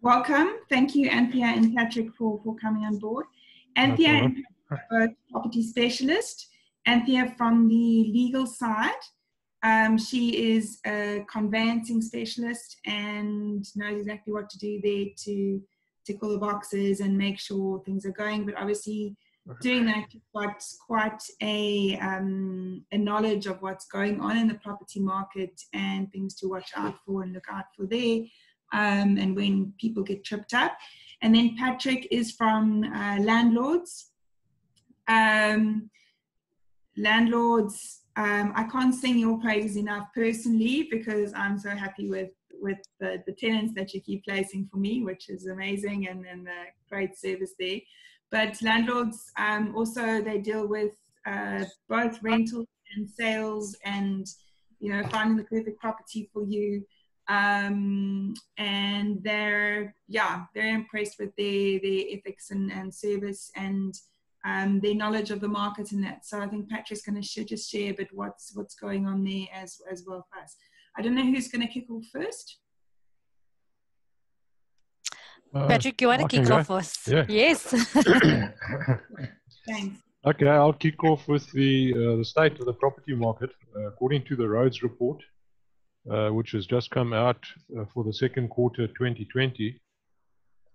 Welcome. Thank you, Anthea and Patrick, for coming on board. Anthea and Patrick are both property specialists. Anthea from the legal side. She is a conveyancing specialist and knows exactly what to do there to tick all the boxes and make sure things are going. But obviously, doing that, you've got quite a knowledge of what's going on in the property market and things to watch out for and look out for there. And when people get tripped up. And then Patrick is from landlords. Landlords, I can't sing your praises enough personally because I'm so happy with the tenants that you keep placing for me, which is amazing, and the great service there. But landlords also, they deal with both rental and sales and, you know, finding the perfect property for you. And they're impressed with their ethics and service and their knowledge of the market and that. So I think Patrick's going to just share a bit what's going on there as well for us. I don't know who's going to kick off first. Patrick, you want to kick off first? Yeah. Yes. Thanks. Okay, I'll kick off with the state of the property market. According to the Rhodes report, which has just come out for the second quarter 2020,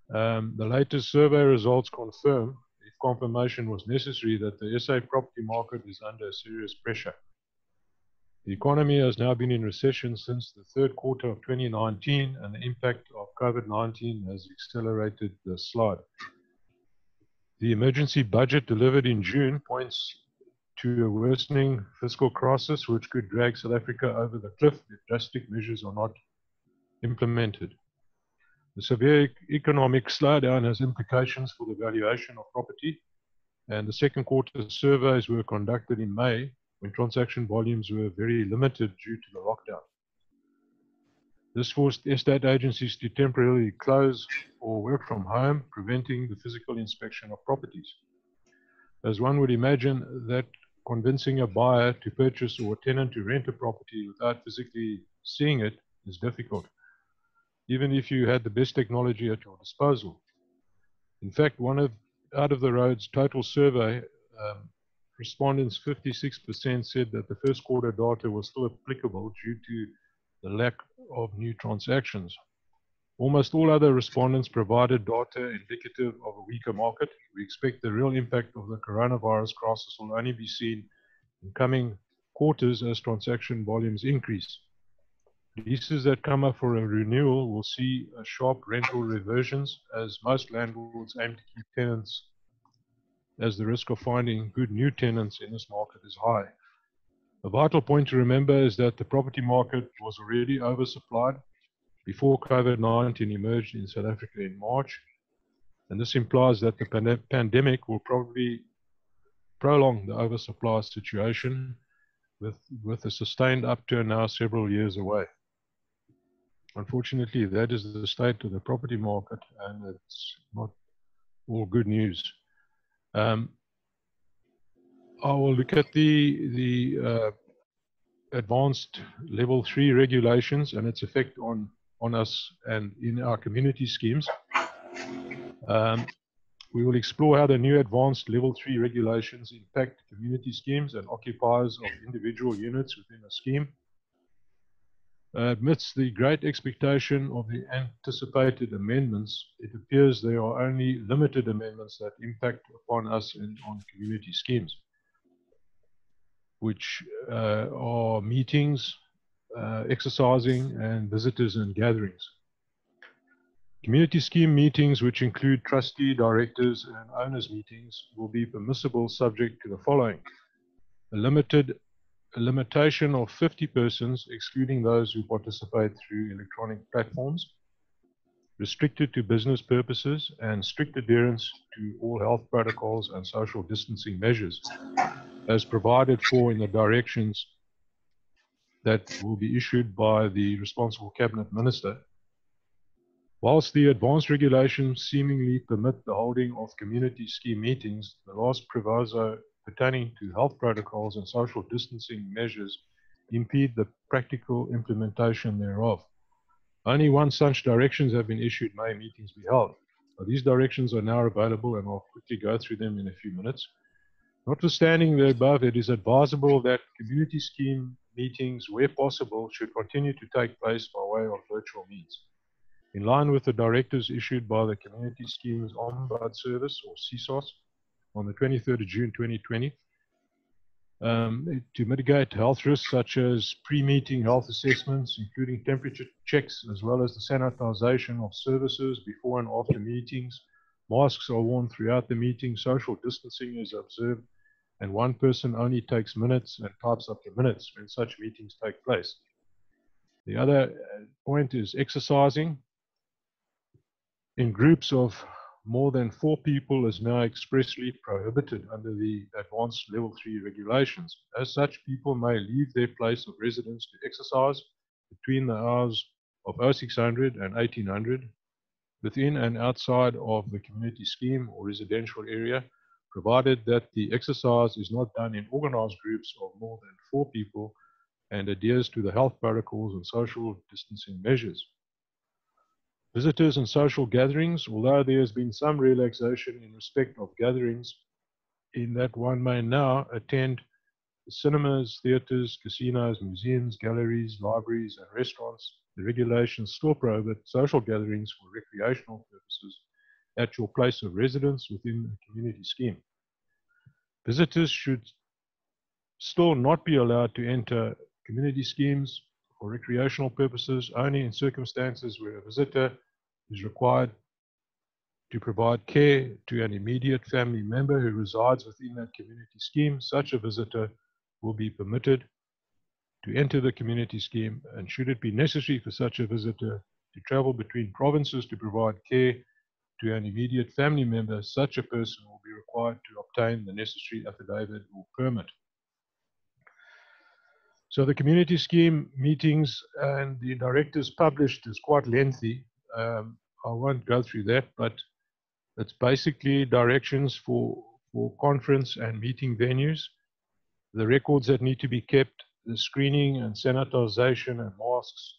the latest survey results confirm, if confirmation was necessary, that the SA property market is under serious pressure. The economy has now been in recession since the third quarter of 2019, and the impact of COVID-19 has accelerated the slide. The emergency budget delivered in June points to a worsening fiscal crisis, which could drag South Africa over the cliff if drastic measures are not implemented. The severe economic slowdown has implications for the valuation of property, and the second quarter surveys were conducted in May when transaction volumes were very limited due to the lockdown. This forced estate agencies to temporarily close or work from home, preventing the physical inspection of properties. As one would imagine, that convincing a buyer to purchase or a tenant to rent a property without physically seeing it is difficult, even if you had the best technology at your disposal. In fact, out of the Rhodes total survey, respondents, 56% said that the first quarter data was still applicable due to the lack of new transactions. Almost all other respondents provided data indicative of a weaker market. We expect the real impact of the coronavirus crisis will only be seen in coming quarters as transaction volumes increase. Leases that come up for a renewal will see a sharp rental reversions, as most landlords aim to keep tenants, as the risk of finding good new tenants in this market is high. A vital point to remember is that the property market was already oversupplied before COVID-19 emerged in South Africa in March, and this implies that the pandemic will probably prolong the oversupply situation with a sustained upturn now several years away. Unfortunately, that is the state of the property market, and it's not all good news. I will look at the advanced level 3 regulations and its effect on us and in our community schemes. We will explore how the new advanced level 3 regulations impact community schemes and occupiers of individual units within a scheme. Amidst the great expectation of the anticipated amendments, it appears there are only limited amendments that impact upon us on community schemes, which are meetings, exercising, and visitors and gatherings. Community scheme meetings, which include trustee, directors, and owners meetings, will be permissible subject to the following: a limitation of 50 persons, excluding those who participate through electronic platforms, restricted to business purposes, and strict adherence to all health protocols and social distancing measures, as provided for in the directions that will be issued by the responsible cabinet minister. Whilst the advanced regulations seemingly permit the holding of community scheme meetings, the last proviso pertaining to health protocols and social distancing measures impede the practical implementation thereof. Only once such directions have been issued may meetings be held. Now, these directions are now available, and I'll quickly go through them in a few minutes. Notwithstanding the above, it is advisable that community scheme meetings, where possible, should continue to take place by way of virtual means. In line with the directives issued by the Community Schemes Ombud Service, or CSOS, on the 23rd of June 2020, to mitigate health risks such as pre-meeting health assessments, including temperature checks, as well as the sanitization of services before and after meetings. Masks are worn throughout the meeting, social distancing is observed, and one person only takes minutes and types up the minutes when such meetings take place. The other point is exercising in groups of more than 4 people is now expressly prohibited under the Advanced Level 3 regulations. As such, people may leave their place of residence to exercise between the hours of 0600 and 1800 within and outside of the community scheme or residential area, provided that the exercise is not done in organized groups of more than 4 people and adheres to the health protocols and social distancing measures. Visitors and social gatherings, although there has been some relaxation in respect of gatherings, in that one may now attend cinemas, theatres, casinos, museums, galleries, libraries, and restaurants, the regulations still prohibit social gatherings for recreational purposes at your place of residence within the community scheme. Visitors should still not be allowed to enter community schemes for recreational purposes, only in circumstances where a visitor is required to provide care to an immediate family member who resides within that community scheme. Such a visitor will be permitted to enter the community scheme, and should it be necessary for such a visitor to travel between provinces to provide care to an immediate family member, such a person will be required to obtain the necessary affidavit or permit. So the community scheme meetings and the directives published is quite lengthy. I won't go through that, but it's basically directions for conference and meeting venues, the records that need to be kept, the screening and sanitization and masks,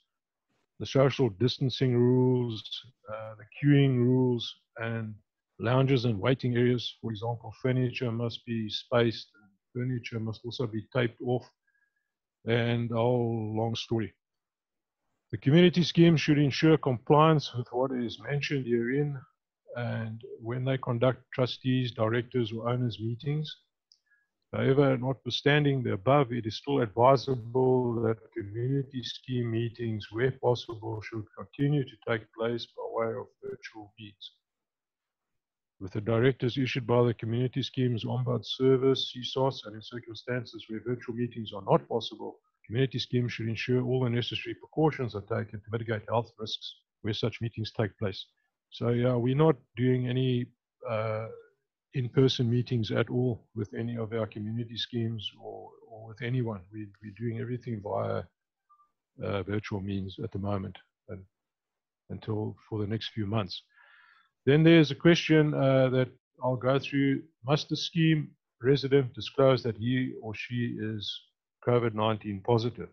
the social distancing rules, the queuing rules, and lounges and waiting areas. For example, furniture must be spaced, and furniture must also be taped off, and a whole long story. The community scheme should ensure compliance with what is mentioned herein, and when they conduct trustees, directors, or owners meetings. However, notwithstanding the above, it is still advisable that community scheme meetings, where possible, should continue to take place by way of virtual means. With the directives issued by the Community Schemes Ombud Service, CSOS, and in circumstances where virtual meetings are not possible, community schemes should ensure all the necessary precautions are taken to mitigate health risks where such meetings take place. So yeah, we're not doing any in-person meetings at all with any of our community schemes or with anyone. We're doing everything via virtual means at the moment and until for the next few months. Then there's a question that I'll go through. Must the scheme resident disclose that he or she is COVID-19 positive?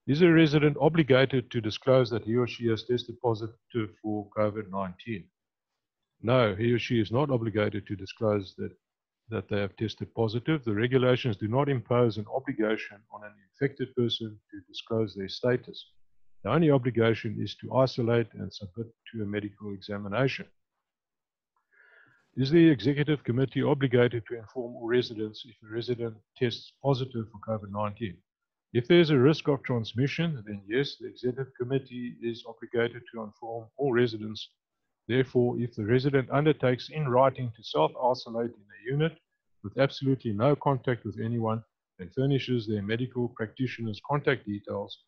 Is a resident obligated to disclose that he or she has tested positive for COVID-19? No, he or she is not obligated to disclose that they have tested positive. The regulations do not impose an obligation on an infected person to disclose their status. The only obligation is to isolate and submit to a medical examination. Is the executive committee obligated to inform all residents if a resident tests positive for COVID-19? If there's a risk of transmission, then yes, the executive committee is obligated to inform all residents. Therefore, if the resident undertakes in writing to self-isolate in a unit with absolutely no contact with anyone and furnishes their medical practitioner's contact details,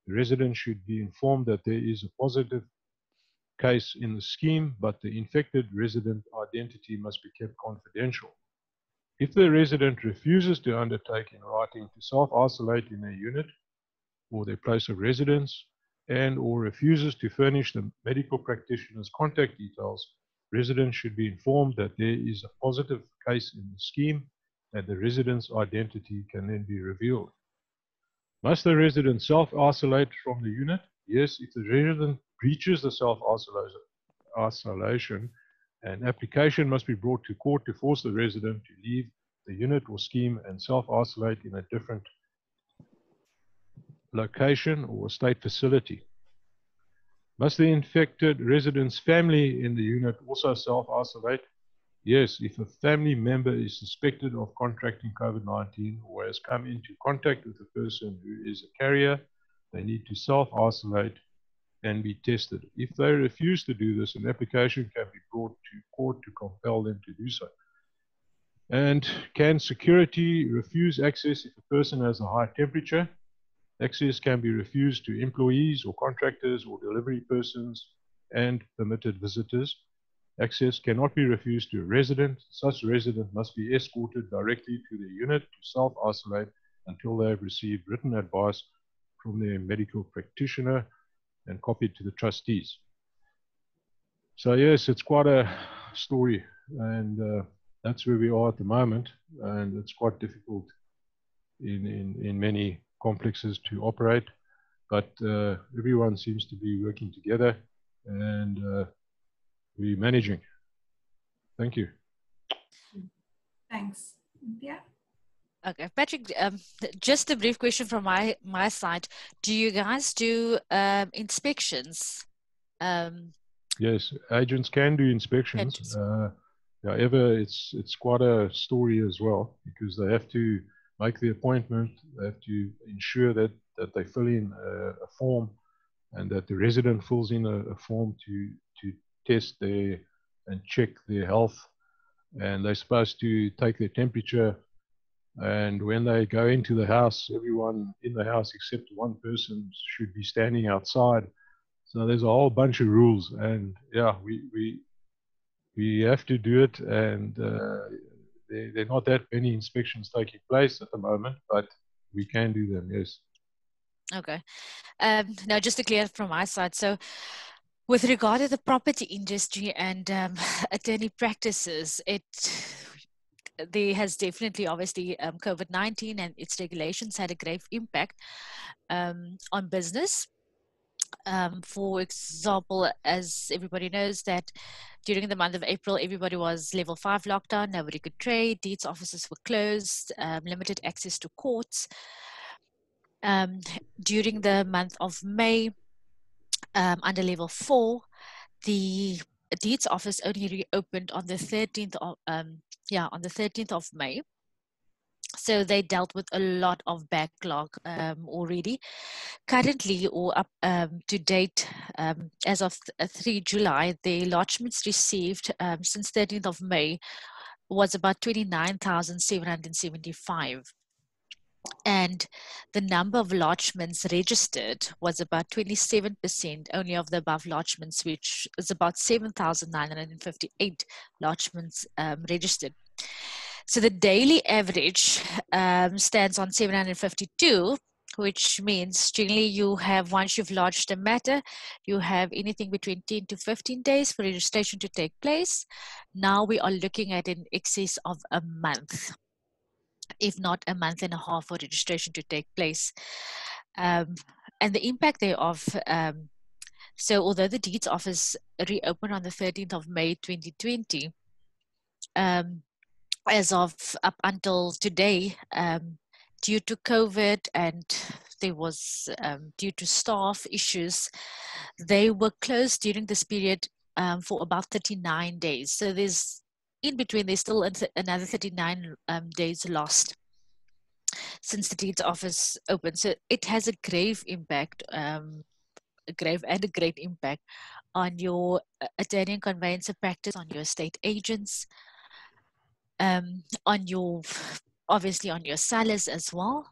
the resident should be informed that there is a positive case in the scheme, but the infected resident identity must be kept confidential. If the resident refuses to undertake in writing to self-isolate in a unit or their place of residence and or refuses to furnish the medical practitioner's contact details, residents should be informed that there is a positive case in the scheme and the resident's identity can then be revealed. Must the resident self-isolate from the unit? Yes, if the resident breaches the self-isolation, an application must be brought to court to force the resident to leave the unit or scheme and self-isolate in a different location or state facility. Must the infected resident's family in the unit also self-isolate? Yes, if a family member is suspected of contracting COVID-19 or has come into contact with a person who is a carrier, they need to self-isolate and be tested. If they refuse to do this, an application can be brought to court to compel them to do so. And can security refuse access if a person has a high temperature? Access can be refused to employees or contractors or delivery persons and permitted visitors. Access cannot be refused to a resident. Such resident must be escorted directly to the unit to self-isolate until they have received written advice from their medical practitioner and copied to the trustees. So yes, it's quite a story, and that's where we are at the moment, and it's quite difficult in many complexes to operate, but everyone seems to be working together, and we're managing. Thank you. Thanks. Yeah. Okay, Patrick, just a brief question from my side. Do you guys do inspections? Yes, agents can do inspections. However, it's quite a story as well, because they have to make the appointment, they have to ensure that they fill in a form, and that the resident fills in a form to test their and check their health, and they're supposed to take their temperature, and when they go into the house, everyone in the house except one person should be standing outside. So there's a whole bunch of rules, and yeah, we have to do it, and there are not that many inspections taking place at the moment, but we can do them, yes. Okay. Now, just to clear from my side, so with regard to the property industry and attorney practices, there has definitely, obviously, COVID-19 and its regulations had a grave impact on business. For example, as everybody knows, that during the month of April, everybody was level 5 lockdown, nobody could trade, deeds offices were closed, limited access to courts. During the month of May, under level 4, the deeds office only reopened on the 13th of on the 13th of May. So they dealt with a lot of backlog already. Currently, or up to date, as of 3 July, the lodgements received since 13th of May was about 29,775. And the number of lodgements registered was about 27% only of the above lodgements, which is about 7,958 lodgements registered. So the daily average stands on 752, which means generally you have, once you've lodged a matter, you have anything between 10 to 15 days for registration to take place. Now we are looking at in excess of a month, if not a month and a half, for registration to take place. And the impact thereof, so although the deeds office reopened on the 13th of May 2020, as of up until today, due to COVID and there was due to staff issues, they were closed during this period for about 39 days. So there's in between, there's still another 39 days lost since the deeds office opened. So it has a grave impact, a grave and a great impact on your attorney and conveyancer practice, on your estate agents, on your, obviously on your sellers as well.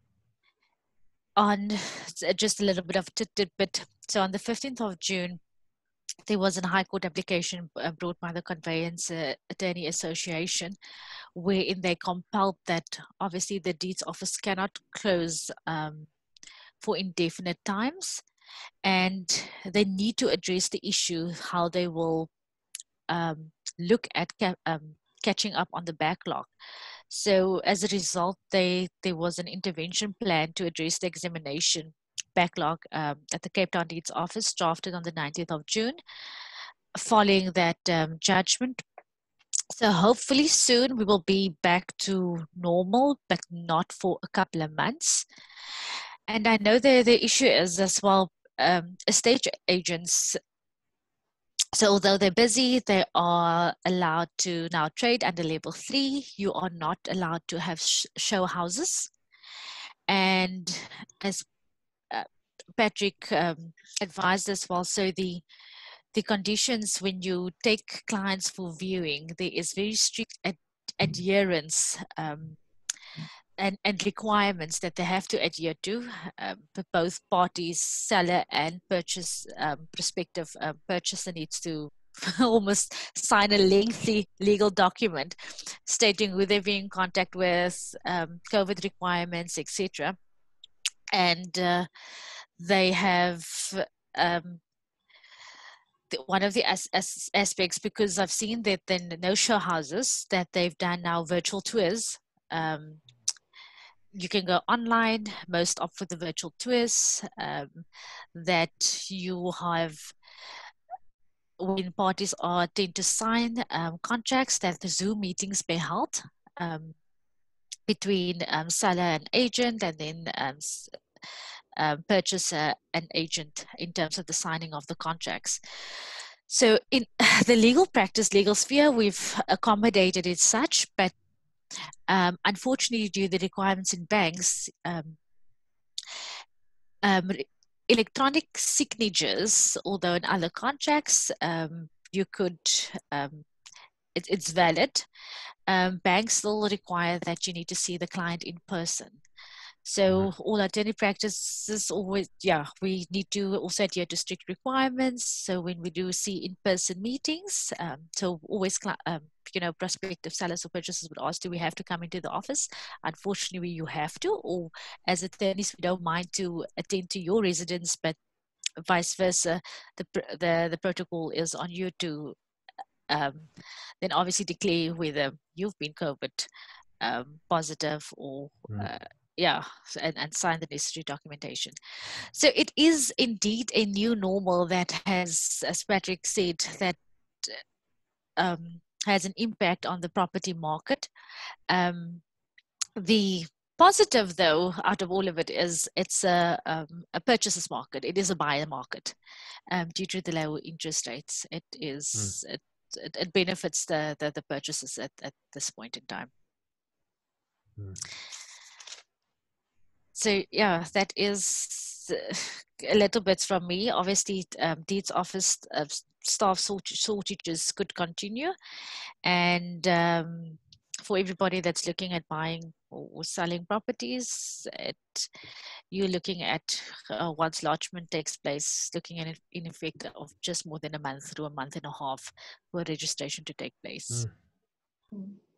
On just a little bit of tidbit, so on the 15th of June, there was a High Court application brought by the Conveyancer Attorney Association, wherein they compelled that obviously the deeds office cannot close for indefinite times, and they need to address the issue how they will look at catching up on the backlog. So as a result, there was an intervention plan to address the examination backlog at the Cape Town Deeds Office, drafted on the 19th of June, following that judgment. So hopefully soon we will be back to normal, but not for a couple of months. And I know the issue is as well, estate agents, so although they're busy, they are allowed to now trade under level 3. You are not allowed to have show houses. And as Patrick advised as well, so the conditions when you take clients for viewing, there is very strict adherence and requirements that they have to adhere to, both parties, seller and prospective purchaser needs to almost sign a lengthy legal document stating who they're being in contact with, COVID requirements, etc. And they have one of the aspects, because I've seen that then no show houses, that they've done now virtual tours. You can go online, most opt for the virtual tours, that you have, when parties tend to sign contracts, that the Zoom meetings be held between seller and agent, and then purchaser and agent in terms of the signing of the contracts. So in the legal practice, legal sphere, we've accommodated it such, but unfortunately, due to the requirements in banks, electronic signatures, although in other contracts, you could, it's valid, banks still require that you need to see the client in person. So all attorney practices always, we need to also adhere to strict requirements. So when we do see in-person meetings, so always, prospective sellers or purchasers would ask, do we have to come into the office? Unfortunately, you have to, or as attorneys, we don't mind to attend to your residence, but vice versa, the protocol is on you to then obviously declare whether you've been COVID positive or and sign the necessary documentation. So it is indeed a new normal that has, as Patrick said, that has an impact on the property market. The positive, though, out of all of it is it's a purchaser's market. It is a buyer market due to the low interest rates. It is it benefits the purchasers at this point in time. So yeah, that is a little bit from me. Obviously, Deeds Office staff shortages could continue, and for everybody that's looking at buying or selling properties, you're looking at once lodgement takes place, looking at it in effect of just more than a month to a month and a half for registration to take place.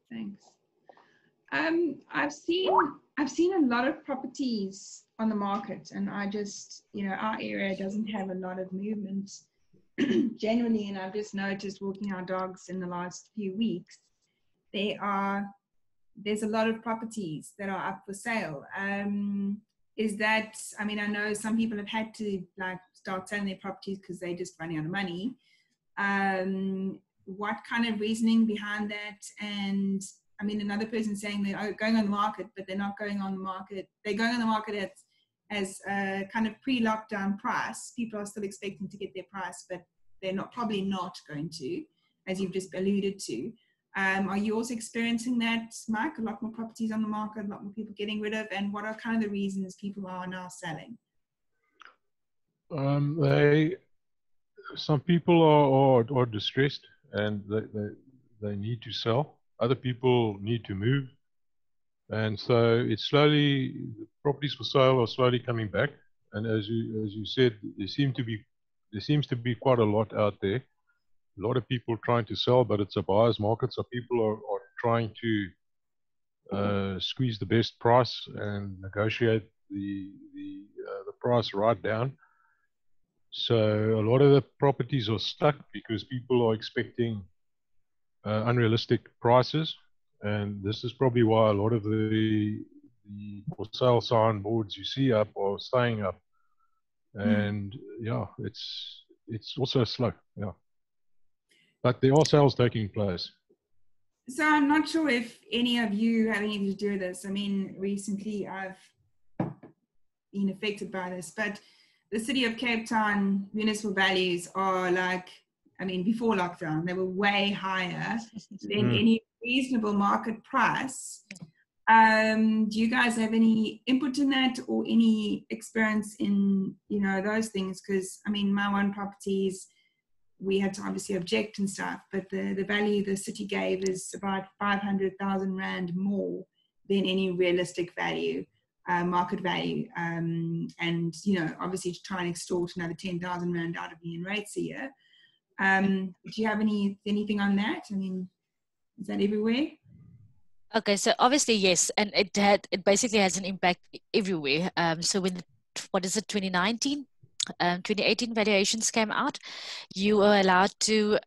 Thanks. I've seen a lot of properties on the market, and I just, our area doesn't have a lot of movement generally, and I've just noticed walking our dogs in the last few weeks, there's a lot of properties that are up for sale. Is that, I know some people have had to start selling their properties because they're just running out of money. What kind of reasoning behind that? And another person saying they're going on the market, but they're not going on the market. They're going on the market as a kind of pre-lockdown price. People are still expecting to get their price, but they're probably not going to, as you've just alluded to. Are you also experiencing that, Mike? A lot more properties on the market, a lot more people getting rid of, and what are kind of the reasons people are now selling? Some people are distressed and they need to sell. Other people need to move, and so it's slowly, properties for sale are slowly coming back. And as you said, there seems to be quite a lot out there. A lot of people trying to sell, but it's a buyer's market, so people are trying to squeeze the best price and negotiate the price right down. So a lot of the properties are stuck because people are expecting unrealistic prices, and this is probably why a lot of the for sale sign boards you see up are staying up, and yeah, it's also slow. Yeah, but there are sales taking place. So I'm not sure if any of you have anything to do with this. I mean, recently I've been affected by this, but the City of Cape Town municipal values are like, I mean, before lockdown, they were way higher than any reasonable market price. Do you guys have any input in that or any experience in, you know, those things? Because, I mean, my one properties, we had to obviously object and stuff, but the value the city gave is about 500,000 Rand more than any realistic value, market value. And, you know, obviously to try and extort another 10,000 Rand out of me in rates a year. Do you have anything on that? I mean, is that everywhere? Okay, so obviously, yes, and it basically has an impact everywhere. So when, 2019? 2018 valuations came out, you were allowed to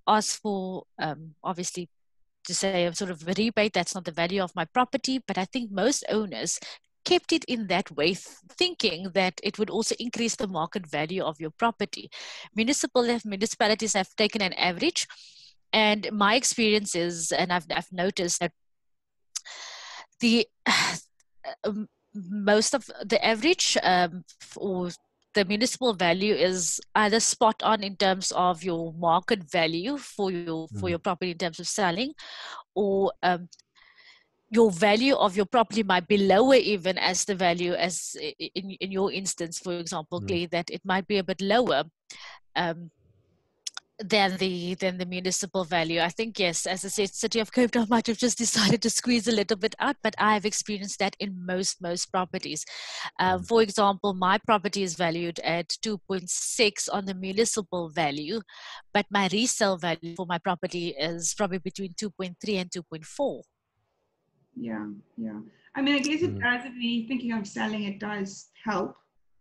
ask for, obviously, to say a sort of a rebate. That's not the value of my property, but I think most owners kept it in that way, thinking that it would also increase the market value of your property. Municipalities have taken an average, and my experience is, and I've noticed that the most of the average or the municipal value is either spot on in terms of your market value for your property in terms of selling, or your value of your property might be lower even as the value, as in your instance, for example, Claire, that it might be a bit lower than the municipal value. I think, yes, as I said, City of Cape Town might have just decided to squeeze a little bit out, but I have experienced that in most properties. For example, my property is valued at 2.6 on the municipal value, but my resale value for my property is probably between 2.3 and 2.4. Yeah. I mean, I guess it does, if you're thinking of selling, it does help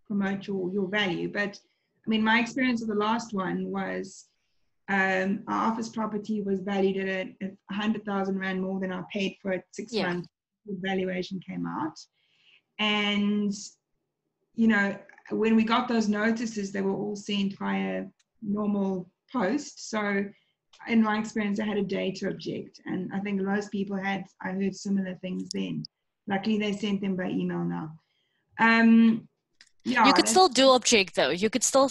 promote your value. But I mean, my experience of the last one was our office property was valued at 100,000 Rand more than I paid for it 6 months. The valuation came out. And, you know, when we got those notices, they were all sent via normal post. So in my experience, I had a day to object. And I think most people I heard similar things then. Luckily, they sent them by email now. Yeah, you could still do object though. You could still,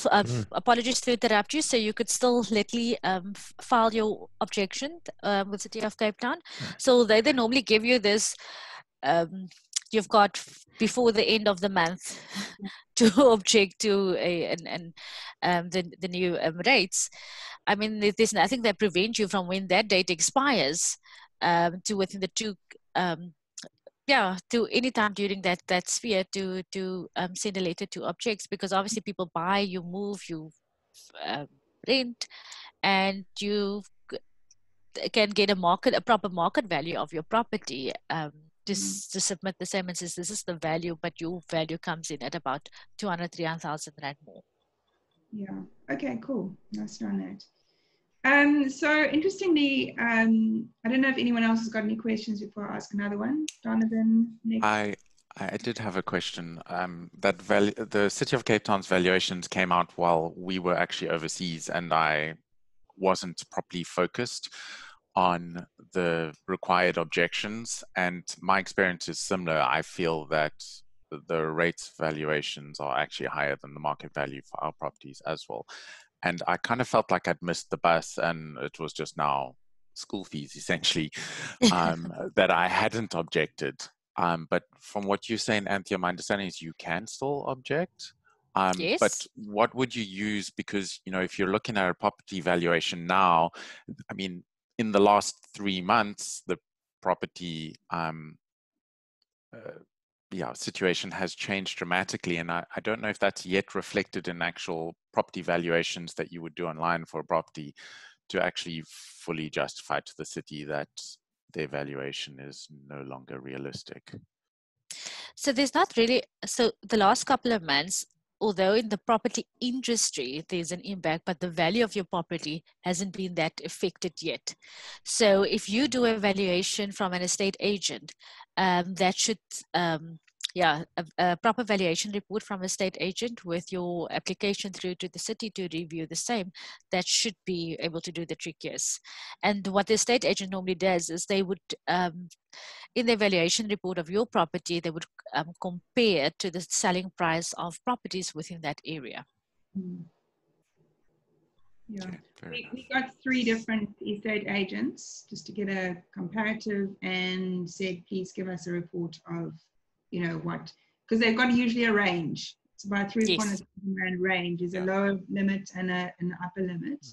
apologies to interrupt you, so you could still file your objection with City of Cape Town. So they normally give you this, you've got before the end of the month to object to the new rates. I mean, there's nothing that prevents you from, when that date expires, to within the to any time during that sphere to send a letter to objects, because obviously people buy, you move, you rent, and you can get a proper market value of your property to submit the same and says this is the value, but your value comes in at about 200,000-300,000 Rand more. Yeah. Okay. Cool. Nice to know that. So interestingly, I don't know if anyone else has got any questions before I ask another one. Donovan, Nick. I did have a question. The City of Cape Town's valuations came out while we were actually overseas, and I wasn't properly focused on the required objections. And my experience is similar. I feel that the rates valuations are actually higher than the market value for our properties as well. And I kind of felt like I'd missed the bus, and it was just now school fees, essentially, that I hadn't objected. But from what you're saying, Anthea, my understanding is you can still object. Yes. But what would you use? Because, you know, if you're looking at a property valuation now, I mean, in the last 3 months, the property situation has changed dramatically, and I don't know if that's yet reflected in actual property valuations that you would do online for a property to actually fully justify to the city that their valuation is no longer realistic. So there's not really, so the last couple of months, although in the property industry there's an impact, but the value of your property hasn't been that affected yet. So if you do a valuation from an estate agent, that should a proper valuation report from a state agent with your application through to the city to review the same, that should be able to do the trick, yes. And what the estate agent normally does is they would, in the valuation report of your property, they would compare to the selling price of properties within that area. Yeah, Okay, we got 3 different estate agents just to get a comparative, and said, please give us a report of, you know, what, because they've got usually a range. It's about 300,000 rand range is a lower limit and an upper limit.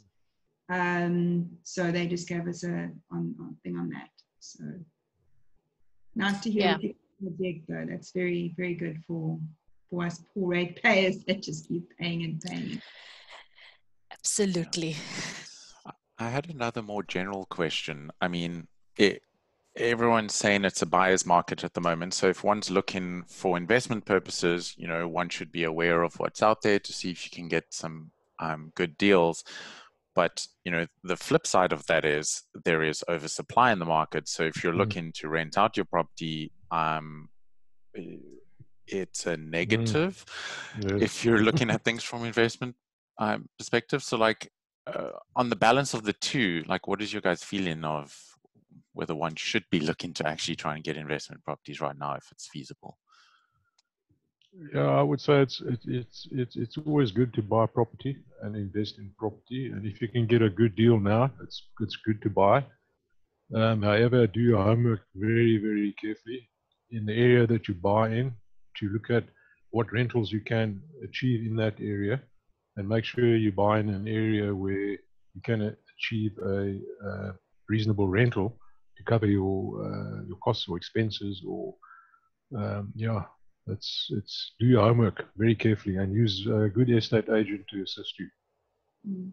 So they just gave us a thing on that. So nice to hear with the project, though. That's very, very good for us poor rate payers that just keep paying and paying. Absolutely. I had another more general question. I mean, everyone's saying it's a buyer's market at the moment. So if one's looking for investment purposes, you know, one should be aware of what's out there to see if you can get some good deals. But, you know, the flip side of that is there is oversupply in the market. So if you're looking to rent out your property, it's a negative. Yes. If you're looking at things from investment perspective. So like on the balance of the two, like what is your guys' feeling of whether one should be looking to actually try and get investment properties right now if it's feasible? Yeah, I would say it's always good to buy property and invest in property, and if you can get a good deal now, it's good to buy. However, do your homework very, very carefully in the area that you buy in, to look at what rentals you can achieve in that area, and make sure you buy in an area where you can achieve a reasonable rental to cover your costs or expenses, or it's do your homework very carefully and use a good estate agent to assist you.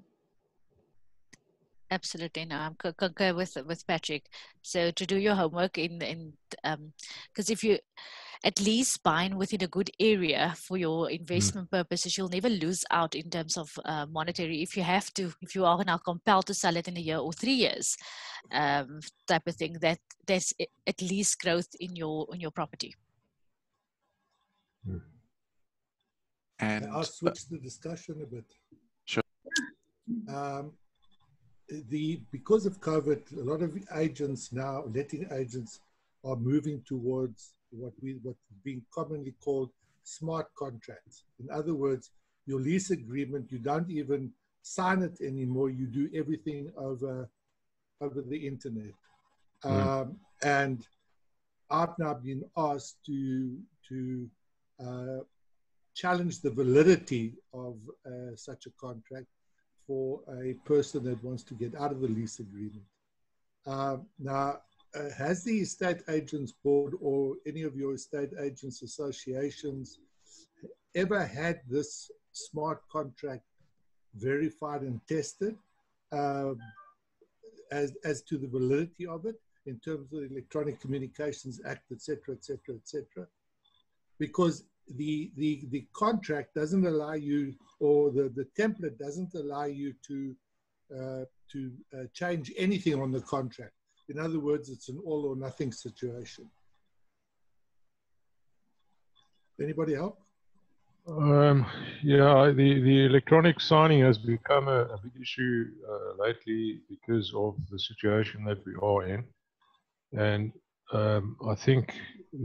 Absolutely, no, I'm concur with Patrick. So to do your homework because if you at least buying within a good area for your investment purposes, you'll never lose out in terms of monetary. If you are now compelled to sell it in a year or 3 years, type of thing, that there's at least growth in your property. And I'll switch the discussion a bit. Sure. Because of COVID, a lot of agents now, letting agents, are moving towards what's being commonly called smart contracts. In other words, your lease agreement, you don't even sign it anymore. You do everything over the internet. And I've now been asked to challenge the validity of such a contract for a person that wants to get out of the lease agreement. Now, has the estate agents board or any of your estate agents associations ever had this smart contract verified and tested as to the validity of it in terms of the Electronic Communications Act, etc., etc., etc.? Because the contract doesn't allow you, or the template doesn't allow you to change anything on the contract. In other words, it's an all or nothing situation. Anybody help? Yeah, the electronic signing has become a big issue lately because of the situation that we are in. And I think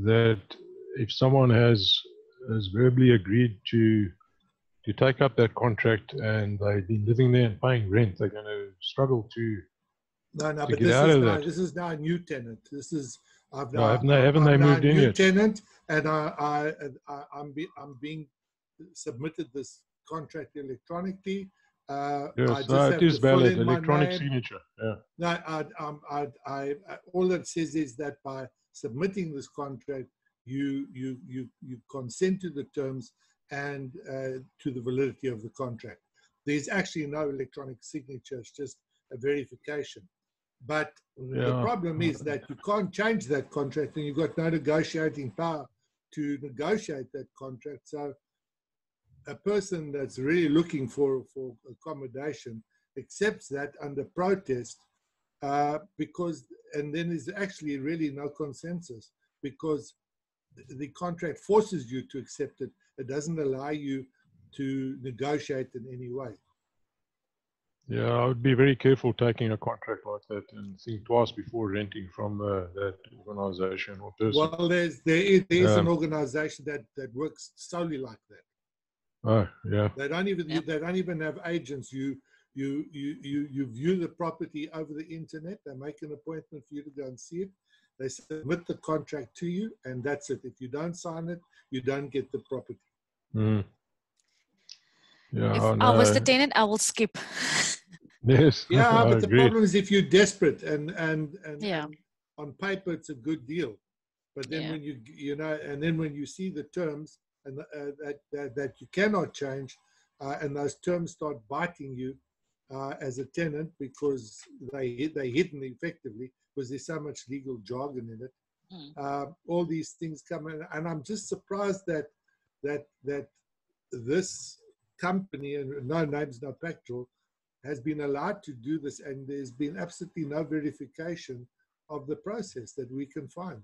that if someone has verbally agreed to take up that contract and they've been living there and paying rent, they're going to struggle to but get out of that. This is now a new tenant. This is haven't they moved in yet? Tenant, and I'm being submitted this contract electronically. Yes, it is valid, electronic signature. Yeah. No, all that says is that by submitting this contract, you consent to the terms and to the validity of the contract. There's actually no electronic signature; it's just a verification. But the problem is that you can't change that contract, and you've got no negotiating power to negotiate that contract. So a person that's really looking for accommodation accepts that under protest and then there's actually really no consensus, because the contract forces you to accept it. It doesn't allow you to negotiate in any way. Yeah, I would be very careful taking a contract like that and think twice before renting from that organization or person. Well, there is an organization that works solely like that. Oh, yeah. They don't even have agents. You view the property over the internet. They make an appointment for you to go and see it. They submit the contract to you, and that's it. If you don't sign it, you don't get the property. Mm. Yeah, if I was the tenant, I will skip. Yes. Yeah, but the agree. problem is if you're desperate and Yeah. on paper it's a good deal, but then when when you see the terms and that you cannot change, and those terms start biting you as a tenant because they hidden effectively because there's so much legal jargon in it. All these things come in, and I'm just surprised that this company, and no names, no factual, has been allowed to do this, and there's been absolutely no verification of the process that we can find.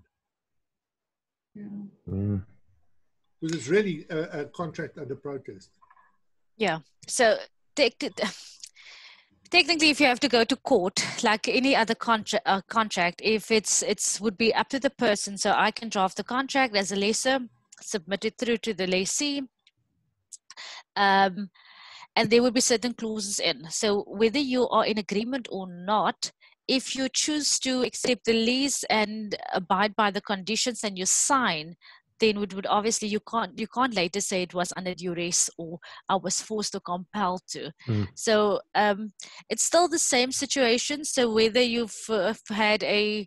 Yeah. Because it's really a contract under protest. Yeah. So technically, if you have to go to court, like any other contract, if it's would be up to the person. So I can draft the contract as a lessor, submit it through to the lessee. And there will be certain clauses in. So whether you are in agreement or not, if you choose to accept the lease and abide by the conditions and you sign, then it would obviously you can't later say it was under duress or I was forced or compelled to. So it's still the same situation. So whether you've had a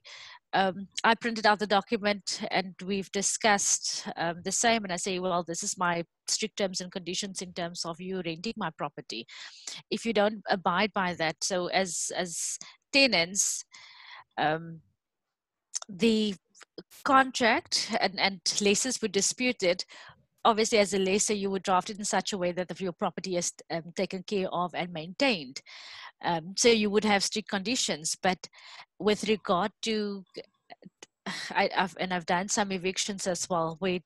I printed out the document and we've discussed the same, and I say, well, this is my strict terms and conditions in terms of you renting my property. If you don't abide by that, so as tenants, the contract and lessors would dispute it. Obviously, as a lessor, you would draft it in such a way that your property is taken care of and maintained. So you would have strict conditions. But with regard to, I've done some evictions as well, where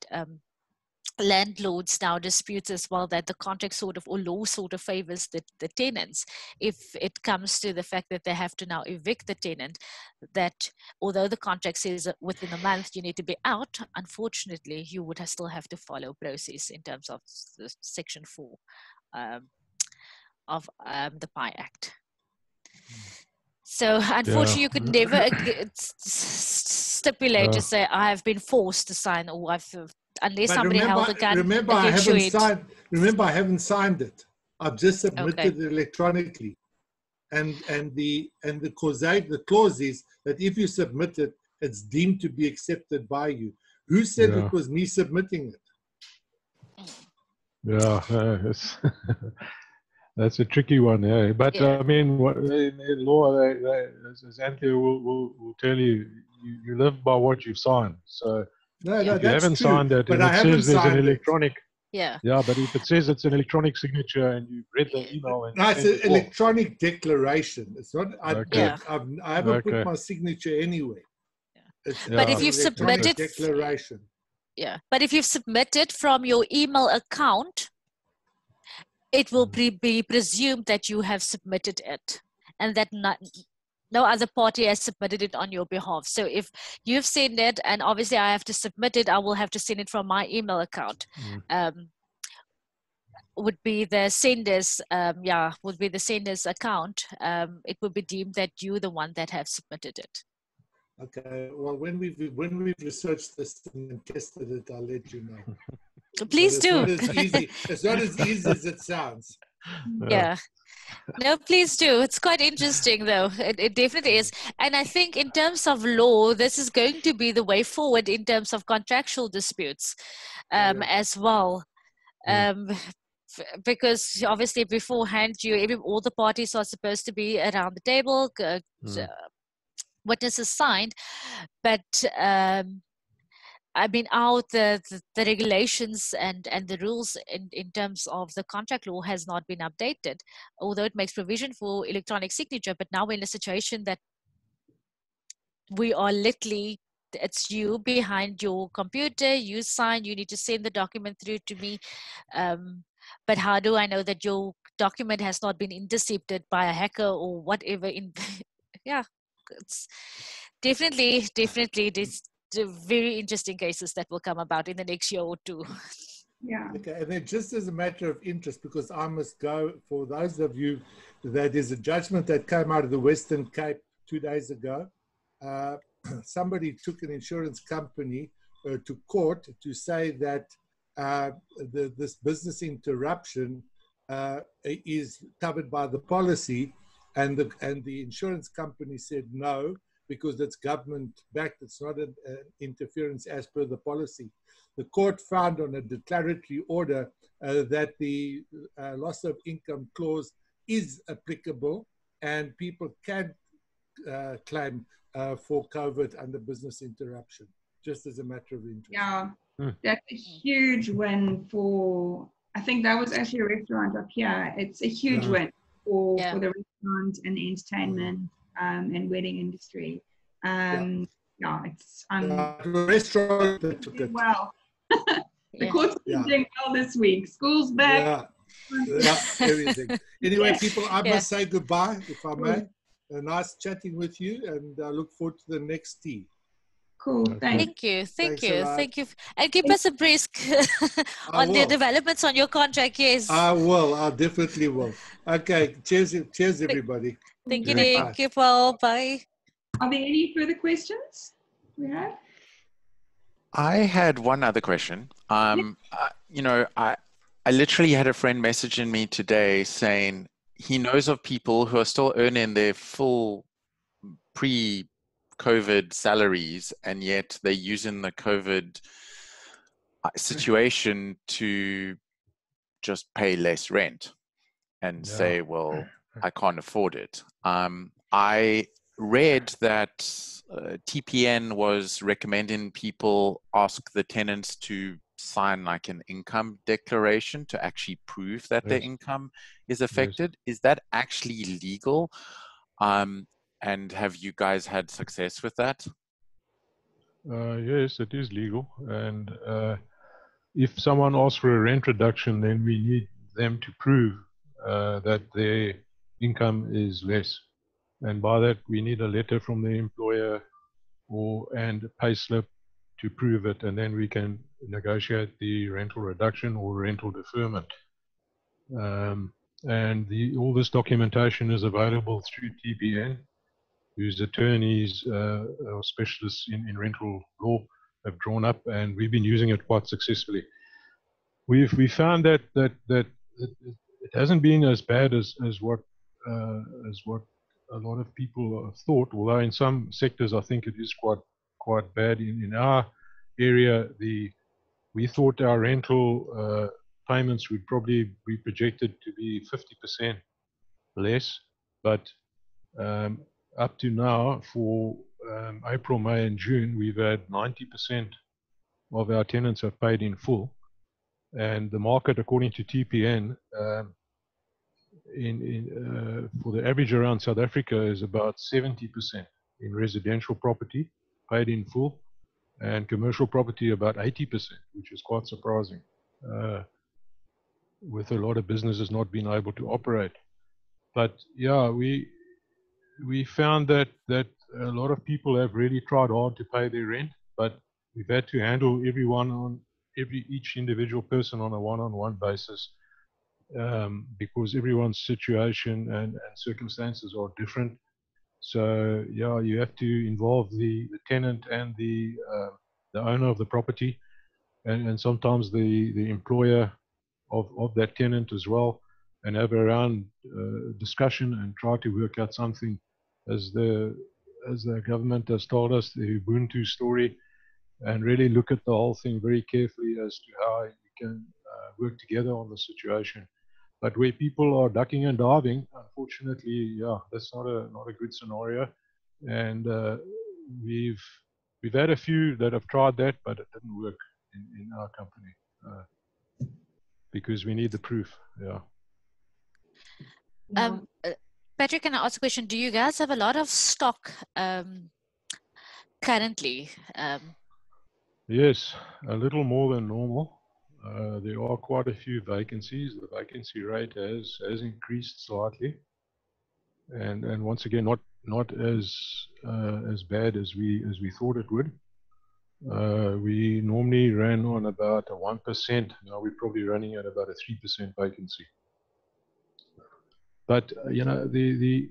landlords now dispute as well that the contract sort of or law sort of favors the tenants if it comes to the fact that they have to now evict the tenant, that although the contract says that within a month you need to be out, unfortunately you would still have to follow process in terms of section 4 of the PI Act. So unfortunately you could never stipulate to say I have been forced to sign, or unless but somebody held a gun. Remember, I haven't signed it. I've just submitted it electronically, and the clause is that if you submit it, it's deemed to be accepted by you. Who said it was me submitting it? Yeah, that's a tricky one, yeah. But I mean, in law, as Anthea will tell you, you live by what you've signed. So if you haven't signed it, and it says there's an electronic, but if it says it's an electronic signature and you've read the email, and it's an electronic declaration. It's not. I haven't put my signature anywhere. But if you've submitted declaration, but if you've submitted from your email account, it will be presumed that you have submitted it, and that no other party has submitted it on your behalf. So if you've sent it, and obviously I have to submit it, I will have to send it from my email account. Would be the sender's, would be the sender's account. It would be deemed that you're the one that have submitted it. Okay. Well, when we've researched this and tested it, I'll let you know. Please do. It's not as easy as it sounds. Yeah. No, please do. It's quite interesting, though. It definitely is. And I think in terms of law, this is going to be the way forward in terms of contractual disputes as well. Because obviously beforehand, all the parties are supposed to be around the table, witnesses signed, but I mean, the regulations and the rules in terms of the contract law has not been updated, although it makes provision for electronic signature. But now we're in a situation that we are literally it's you behind your computer, you sign, you need to send the document through to me. But how do I know that your document has not been intercepted by a hacker or whatever? Yeah, it's definitely these very interesting cases that will come about in the next year or two. Yeah. Okay, and then just as a matter of interest, because I must go, for those of you, that is a judgment that came out of the Western Cape 2 days ago. Somebody took an insurance company to court to say that this business interruption is covered by the policy, and the insurance company said no, because it's government backed, it's not an interference as per the policy. The court found on a declaratory order that the loss of income clause is applicable, and people can claim for COVID under business interruption, just as a matter of interest. Yeah, that's a huge win for, I think that was actually a restaurant up here. It's a huge win for the restaurant and the entertainment and wedding industry. It's the restaurant that took it. Well. The court's been doing well this week. School's back. Everything. Anyway, people, I must say goodbye, if I may. Nice chatting with you, and I look forward to the next tea. Cool. Thank you. And keep us abreast on the developments on your contract. Yes, I will. I definitely will. Okay. Cheers, everybody. Thank you, Nick. Thank you, Paul. Bye. Are there any further questions we have? I had one other question. You know, I literally had a friend messaging me today saying he knows of people who are still earning their full pre-COVID salaries, and yet they're using the COVID situation to just pay less rent and say, well, I can't afford it. I read that TPN was recommending people ask the tenants to sign like an income declaration to actually prove that their income is affected. Is that actually legal? And have you guys had success with that? Yes, it is legal. And if someone asks for a rent reduction, then we need them to prove that their income is less. And by that, we need a letter from the employer and a pay slip to prove it, and then we can negotiate the rental reduction or rental deferment. And all this documentation is available through TPN, whose attorneys or specialists in rental law have drawn up, and we've been using it quite successfully. We found that it hasn't been as bad as what a lot of people thought, although in some sectors I think it is quite bad. In our area, we thought our rental payments would probably be projected to be 50% less, but up to now for April, May and June, we've had 90% of our tenants have paid in full, and the market, according to TPN, for the average around South Africa is about 70% in residential property paid in full, and commercial property about 80%, which is quite surprising, with a lot of businesses not being able to operate. But yeah, we found that a lot of people have really tried hard to pay their rent, but we've had to handle each individual person on a one-on-one basis. Because everyone's situation and circumstances are different. So yeah, you have to involve the tenant and the owner of the property, and sometimes the employer of that tenant as well, and have a round discussion and try to work out something. As the government has told us, the Ubuntu story, and really look at the whole thing very carefully as to how we can work together on the situation. But where people are ducking and diving, unfortunately, yeah, that's not a good scenario. And we've had a few that have tried that, but it didn't work in our company because we need the proof. Yeah. Patrick, can I ask a question? Do you guys have a lot of stock currently? Yes, a little more than normal. There are quite a few vacancies. The vacancy rate has increased slightly, and once again, not as bad as we thought it would. We normally ran on about a 1%. Now we're probably running at about a 3% vacancy. But you know, the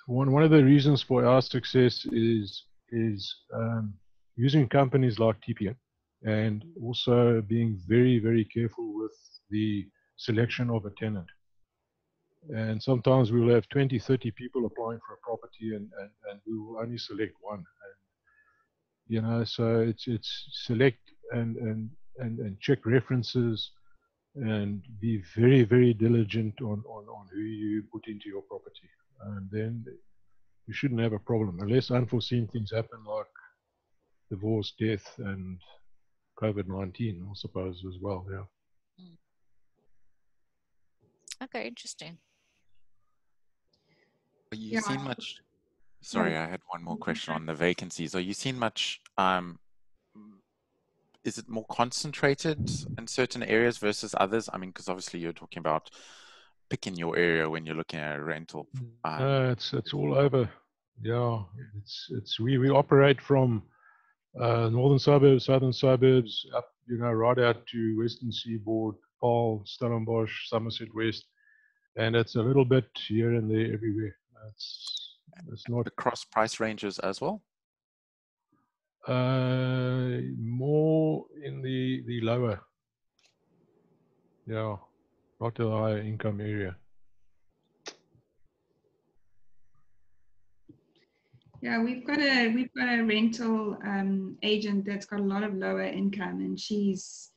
one of the reasons for our success is using companies like TPN, and also being very, very careful with the selection of a tenant. And sometimes we'll have 20, 30 people applying for a property, and we will only select one. And, you know, so it's select and check references, and be very, very diligent on who you put into your property. And then you shouldn't have a problem, unless unforeseen things happen like divorce, death, and COVID-19, I suppose, as well. Yeah. Okay, interesting. Are you seeing much? Sorry, I had one more question on the vacancies. Are you seeing much? Is it more concentrated in certain areas versus others? I mean, because obviously you're talking about picking your area when you're looking at a rental. It's all over. Yeah, we operate from northern suburbs, southern suburbs, up, you know, right out to Western Seaboard, Paarl, Stellenbosch, Somerset West, and it's a little bit here and there everywhere. It's not across price ranges as well. More in the lower, yeah, not the higher income area. Yeah, we've got a rental agent that's got a lot of lower income, and she's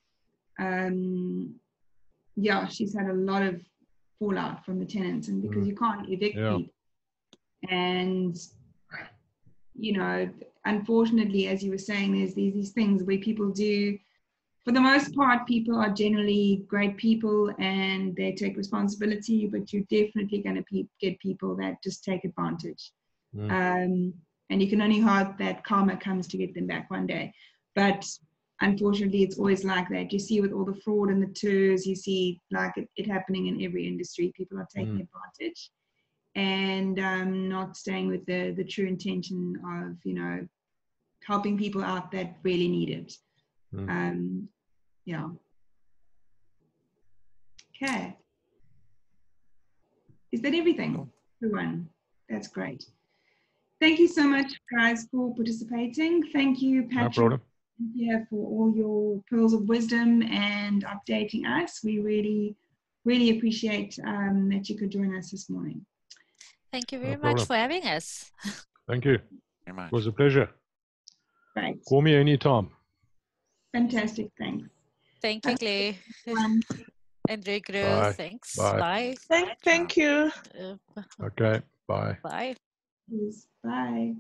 she's had a lot of fallout from the tenants, and because you can't evict people, and you know, unfortunately, as you were saying, there's these things where people do. For the most part, people are generally great people and they take responsibility, but you're definitely going to get people that just take advantage. And you can only hope that karma comes to get them back one day. But unfortunately, it's always like that. You see with all the fraud and the tours, you see like it happening in every industry. People are taking advantage and not staying with the true intention of, you know, helping people out that really need it. Yeah. Okay. Is that everything? Everyone. That's great. Thank you so much, guys, for participating. Thank you, Patrick, for all your pearls of wisdom and updating us. We really, really appreciate that you could join us this morning. Thank you very much for having us. Thank you. It was a pleasure. Right. Call me anytime. Fantastic. Thanks. Thank you, Claire. And RECRO. Thanks. Bye. Bye. Thank you. Okay. Bye. Bye. Bye.